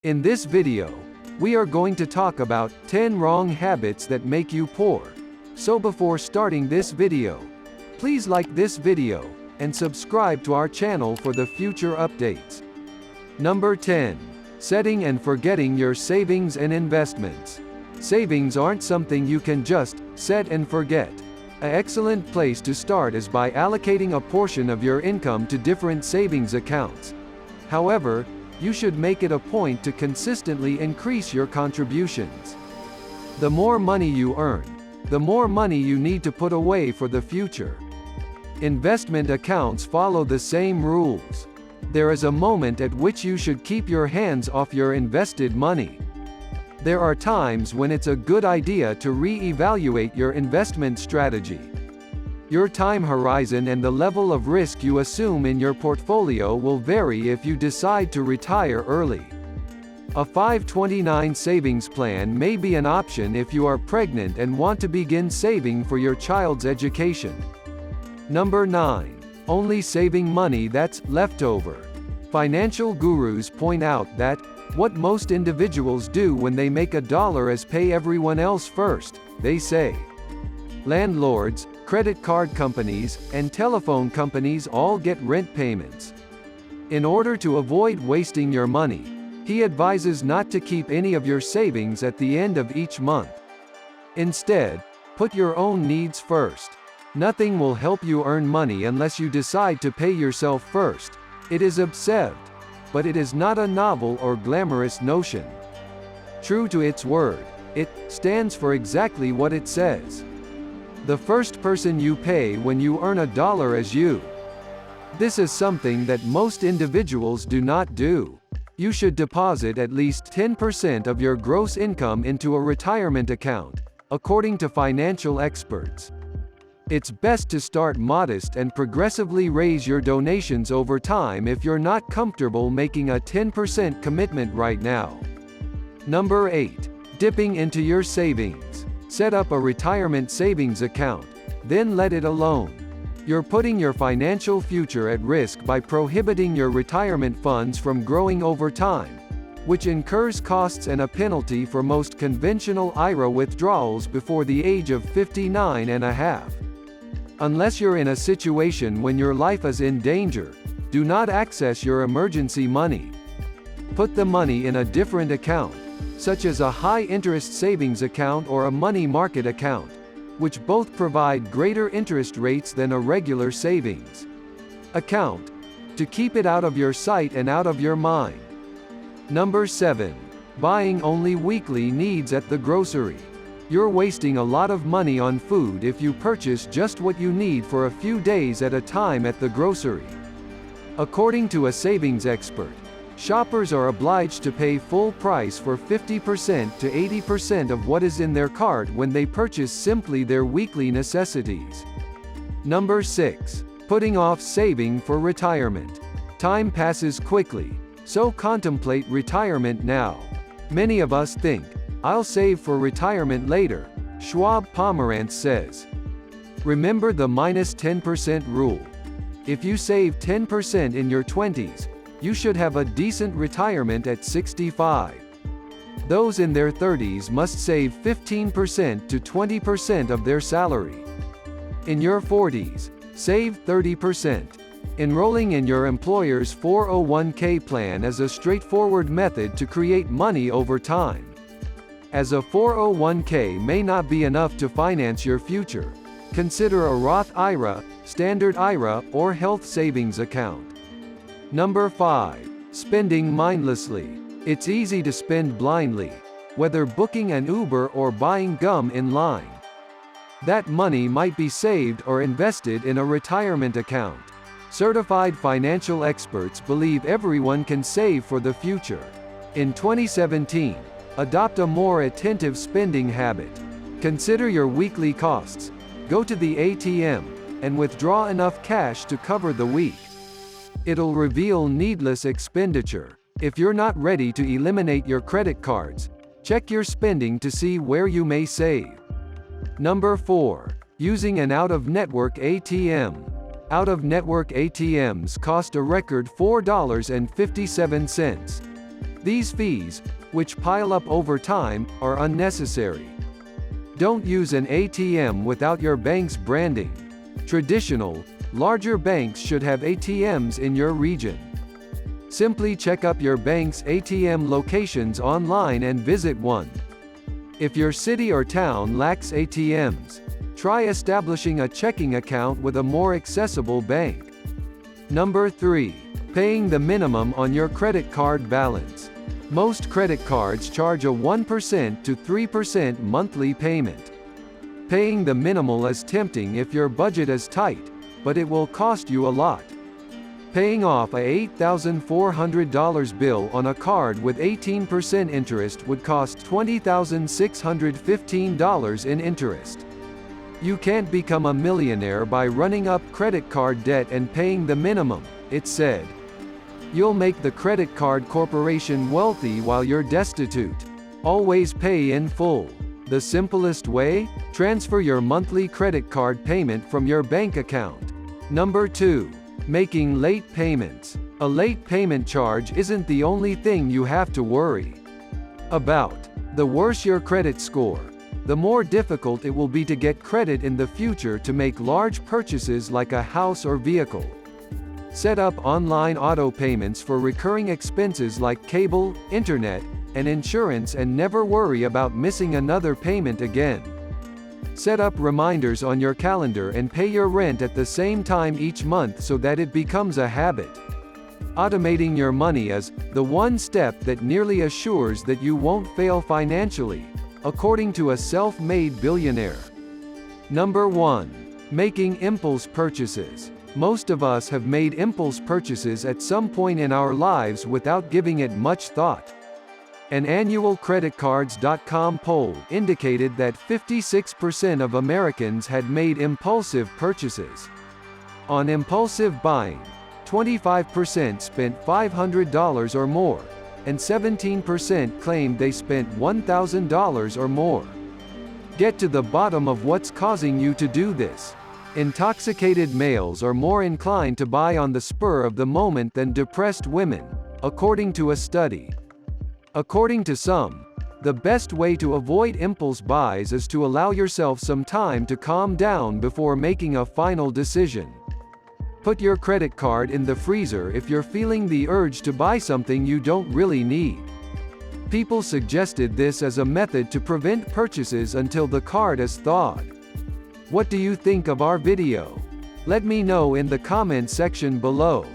In this video, we are going to talk about 10 wrong habits that make you poor. So before starting this video, please like this video and subscribe to our channel for the future updates. Number 10. Setting and forgetting your savings and investments. Savings aren't something you can just set and forget. An excellent place to start is by allocating a portion of your income to different savings accounts. However, you should make it a point to consistently increase your contributions. The more money you earn, the more money you need to put away for the future. Investment accounts follow the same rules. There is a moment at which you should keep your hands off your invested money. There are times when it's a good idea to re-evaluate your investment strategy. Your time horizon and the level of risk you assume in your portfolio will vary if you decide to retire early. A 529 savings plan may be an option if you are pregnant and want to begin saving for your child's education. Number 9. Only saving money that's leftover. Financial gurus point out that what most individuals do when they make $1 is pay everyone else first. They say, landlords, credit card companies, and telephone companies all get rent payments. In order to avoid wasting your money, he advises not to keep any of your savings at the end of each month. Instead, put your own needs first. Nothing will help you earn money unless you decide to pay yourself first. It is absurd, but it is not a novel or glamorous notion. True to its word, it stands for exactly what it says. The first person you pay when you earn $1 is you. This is something that most individuals do not do. You should deposit at least 10% of your gross income into a retirement account, according to financial experts. It's best to start modest and progressively raise your donations over time if you're not comfortable making a 10% commitment right now. Number 8. Dipping into your savings. Set up a retirement savings account, then let it alone. You're putting your financial future at risk by prohibiting your retirement funds from growing over time, which incurs costs and a penalty for most conventional IRA withdrawals before the age of 59 and a half. Unless you're in a situation when your life is in danger, do not access your emergency money. Put the money in a different account, such as a high-interest savings account or a money market account, which both provide greater interest rates than a regular savings account, to keep it out of your sight and out of your mind. Number 7. Buying only weekly needs at the grocery. You're wasting a lot of money on food if you purchase just what you need for a few days at a time at the grocery. According to a savings expert, shoppers are obliged to pay full price for 50% to 80% of what is in their cart when they purchase simply their weekly necessities. Number 6. Putting off saving for retirement. Time passes quickly, so contemplate retirement now. Many of us think, I'll save for retirement later, Schwab Pomerantz says. Remember the minus 10% rule. If you save 10% in your 20s, you should have a decent retirement at 65. Those in their 30s must save 15% to 20% of their salary. In your 40s, save 30%. Enrolling in your employer's 401k plan is a straightforward method to create money over time. As a 401k may not be enough to finance your future, consider a Roth IRA, Standard IRA, or health savings account. Number 5. Spending mindlessly. It's easy to spend blindly, whether booking an Uber or buying gum in line. That money might be saved or invested in a retirement account. Certified financial experts believe everyone can save for the future. In 2017, adopt a more attentive spending habit. Consider your weekly costs. Go to the ATM and withdraw enough cash to cover the week. It'll reveal needless expenditure. If you're not ready to eliminate your credit cards, check your spending to see where you may save. Number 4. Using an out-of-network ATM. Out-of-network ATMs cost a record $4.57. These fees, which pile up over time, are unnecessary. Don't use an ATM without your bank's branding. Traditional, larger banks should have ATMs in your region. Simply check up your bank's ATM locations online and visit one. If your city or town lacks ATMs, try establishing a checking account with a more accessible bank. Number 3. Paying the minimum on your credit card balance. Most credit cards charge a 1% to 3% monthly payment. Paying the minimal is tempting if your budget is tight, but it will cost you a lot. Paying off a $8,400 bill on a card with 18% interest would cost $20,615 in interest. You can't become a millionaire by running up credit card debt and paying the minimum, it said. You'll make the credit card corporation wealthy while you're destitute. Always pay in full. The simplest way? Transfer your monthly credit card payment from your bank account. Number 2. Making late payments. A late payment charge isn't the only thing you have to worry about. The worse your credit score, the more difficult it will be to get credit in the future to make large purchases like a house or vehicle. Set up online auto payments for recurring expenses like cable, internet, and insurance and never worry about missing another payment again. Set up reminders on your calendar and pay your rent at the same time each month so that it becomes a habit. Automating your money is the one step that nearly assures that you won't fail financially, according to a self-made billionaire. Number 1. Making impulse purchases. Most of us have made impulse purchases at some point in our lives without giving it much thought. An annual creditcards.com poll indicated that 56% of Americans had made impulsive purchases. On impulsive buying, 25% spent $500 or more, and 17% claimed they spent $1,000 or more. Get to the bottom of what's causing you to do this. Intoxicated males are more inclined to buy on the spur of the moment than depressed women, according to a study. According to some, the best way to avoid impulse buys is to allow yourself some time to calm down before making a final decision. Put your credit card in the freezer if you're feeling the urge to buy something you don't really need. People suggested this as a method to prevent purchases until the card is thawed. What do you think of our video? Let me know in the comment section below.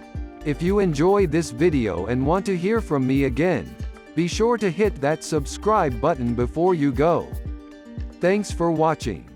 If you enjoy this video and want to hear from me again, be sure to hit that subscribe button before you go. Thanks for watching.